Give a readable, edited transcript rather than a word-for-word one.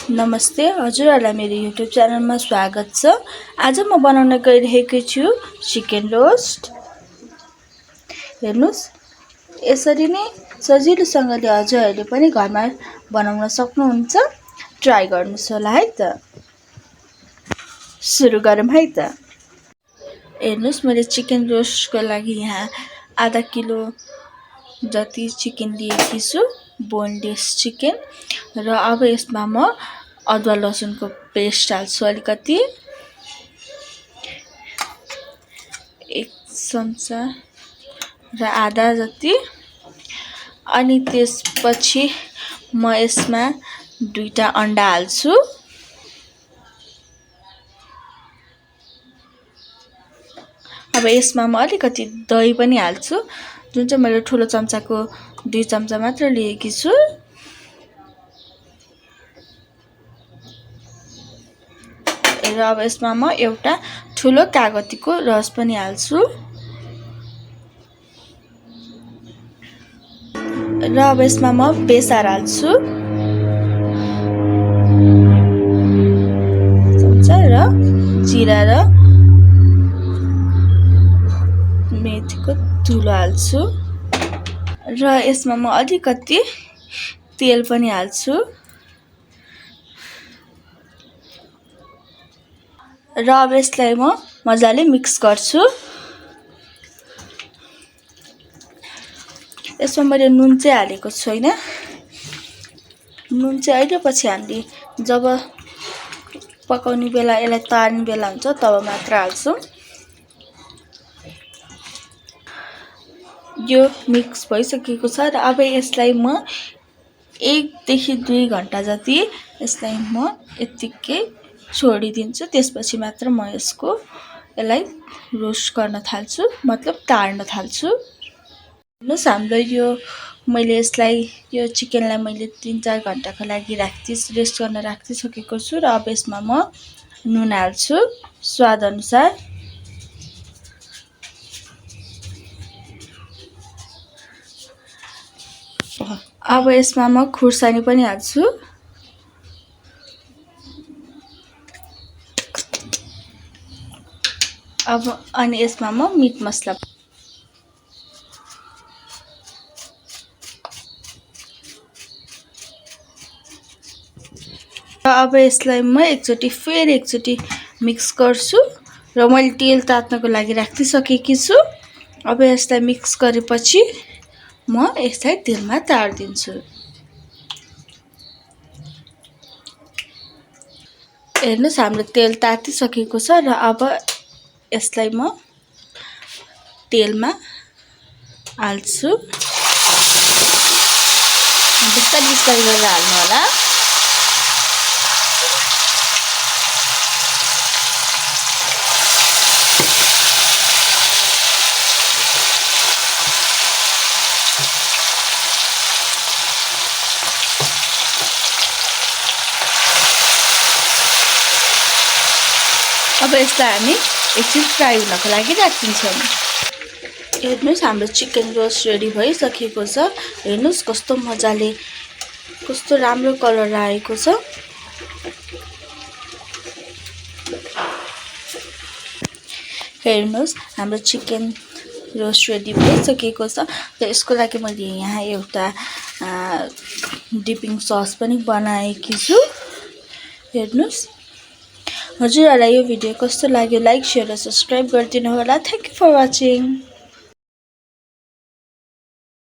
नमस्ते, हजुरहरूलाई मेरो युट्युब च्यानलमा स्वागत छ। आज म बनाउन गइरहेको छु चिकन रोस्ट। हेर्नुस्, यसरी नै सजिलोसँगले हजुरहरूले पनि घरमा बनाउन सक्नुहुन्छ। ट्राई गर्नुस् होला है त। सुरु गरौँ है त। हेर्नुस्, मैले चिकन रोस्टको लागि यहाँ आधा किलो जति चिकन लिएकी छु, बोनलेस चिकन। र अब यसमा म अदुवा लसुनको पेस्ट हाल्छु अलिकति, 1 चम्चा र आधा जति। अनि त्यसपछि म यसमा 2टा अन्डा हाल्छु। अब यसमा म अलिकति दही पनि हाल्छु, जुन चाहिँ मैले ठुलो चम्चाको 2 चम्चा मात्र लिएकी छु। र अब यसमा म एउटा ठुलो कागतीको रस पनि हाल्छु। र अब यसमा म बेसार हाल्छु, चम्चा, र जिरा र मेथीको धुलो हाल्छु। र यसमा म अलिकति तेल पनि हाल्छु। र अब यसलाई म मजाले मिक्स गर्छु। यसमा मैले नुन चाहिँ हालेको छैन। नुन चाहिँ अहिले पछि हामीले जब पकाउने बेला, यसलाई तार्ने बेला हुन्छ तब मात्र हाल्छु। यो मिक्स भइसकेको छ र अब यसलाई म 1 देखि 2 घण्टा जति यसलाई म यतिकै छोडिदिन्छु। त्यसपछि मात्र म यसलाई रोस्ट गर्न थाल्छु, मतलब तार्न थाल्छु। हेर्नुस्, हाम्रो मैले यो चिकनलाई मैले 3-4 घण्टाको लागि रेस्ट गर्न राखिसकेको छु। र अब यसमा म नुन हाल्छु स्वाद अनुसार। अब यसमा म खुर्सानी पनि हाल्छु। अनि यसमा म मिट मसला। अब यसलाई म फेरि एकचोटि मिक्स गर्छु। र मैले तेल तात्नको लागि राखिसकेकी छु। अब यसलाई मिक्स गरेपछि म यसलाई तेलमा तार्दिन्छु। हेर्नुस्, हाम्रो तेल तातिसकेको छ र अब यसलाई म तेलमा हाल्छु। बिस्तारै गरेर हाल्नु होला। अब यसलाई हामी एकछिन फ्राई हुनको लागि राखिदिन्छौँ। हेर्नुस्, हाम्रो चिकन रोस्ट रेडी भइसकेको छ। हेर्नुस् कस्तो मजाले, कस्तो राम्रो कलर आएको छ। हेर्नुस्, हाम्रो चिकन रोस्ट रेडी भइसकेको छ। र यसको लागि मैले यहाँ एउटा डिपिङ सस पनि बनाएकी छु। हेर्नुस्, हजुरहरूलाई यो भिडियो कस्तो लाग्यो लाइक, शेयर र सब्स्क्राइब गरिदिनु होला। Thank you for watching.